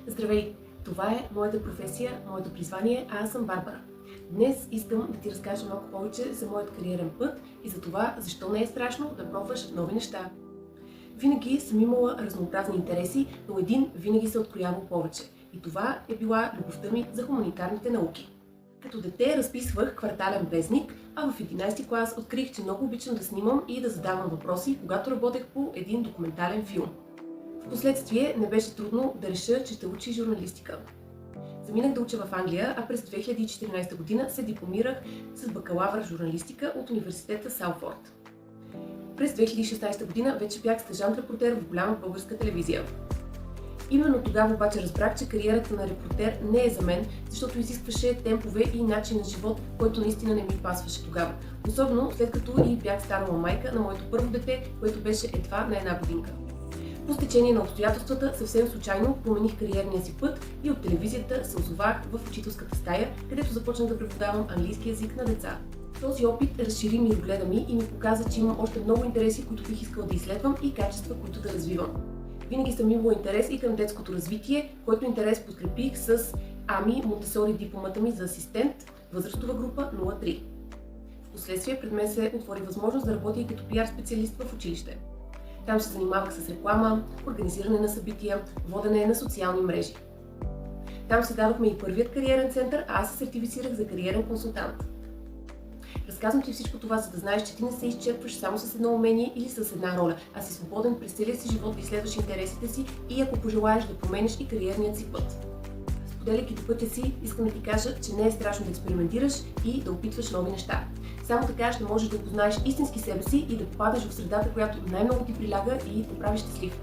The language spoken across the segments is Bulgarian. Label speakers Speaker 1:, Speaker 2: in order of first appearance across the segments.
Speaker 1: Здравей! Това е моята професия, моето призвание, а аз съм Барбара. Днес искам да ти разкажа малко повече за моят кариерен път и за това, защо не е страшно да пробваш нови неща. Винаги съм имала разнообразни интереси, но един винаги се откроявал повече. И това е била любовта ми за хуманитарните науки. Като дете разписвах квартален вестник, а в 11 клас открих, че много обичам да снимам и да задавам въпроси, когато работех по един документален филм. Впоследствие не беше трудно да реша, че ще учи журналистика. Заминах да уча в Англия, а през 2014 година се дипломирах с бакалавър в журналистика от университета Салфорд. През 2016 година вече бях стажант-репортер в голяма българска телевизия. Именно тогава обаче разбрах, че кариерата на репортер не е за мен, защото изискваше темпове и начин на живот, който наистина не ми пасваше тогава. Особено след като и бях станала майка на моето първо дете, което беше едва на една годинка. По стечение на обстоятелствата съвсем случайно промених кариерния си път и от телевизията се озовах в учителската стая, където започнах да преподавам английски език на деца. Този опит разшири мирогледа ми и ми показа, че имам още много интереси, които бих искала да изследвам и качества, които да развивам. Винаги съм имала интерес и към детското развитие, който интерес подкрепих с Ами Монтесори дипломата ми за асистент, възрастова група 03. Впоследствие пред мен се отвори възможност да работя и като пиар специалист в училище. Там се занимавах с реклама, организиране на събития, водене на социални мрежи. Там създадохме и първият кариерен център, а аз се сертифицирах за кариерен консултант. Разказвам ти всичко това, за да знаеш, че ти не се изчерпваш само с едно умение или с една роля, а си свободен през целия си живот да изследваш интересите си и ако пожелаеш да промениш и кариерният си път. Споделяйки по пътя си, искам да ти кажа, че не е страшно да експериментираш и да опитваш нови неща. Само така ще можеш да опознаеш истински себе си и да попадаш в средата, която най-много ти приляга и те прави щастлив.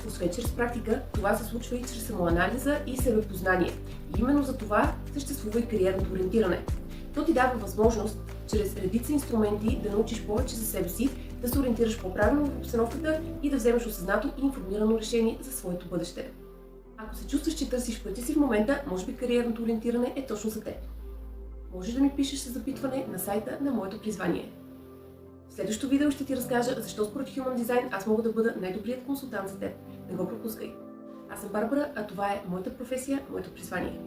Speaker 1: Освен чрез практика, това се случва и чрез самоанализа и себепознание. И именно за това съществува и кариерното ориентиране. То ти дава възможност, чрез редица инструменти, да научиш повече за себе си, да се ориентираш по-правилно в обстановката и да вземеш осъзнато и информирано решение за своето бъдеще. Ако се чувстваш, че търсиш пътя си в момента, може би кариерното ориентиране е точно за теб. Можеш да ми пишеш със запитване на сайта на моето призвание. В следващото видео ще ти разкажа защо според Human Design аз мога да бъда най-добрият консултант за теб. Не го пропускай! Аз съм Барбара, а това е моята професия, моето призвание.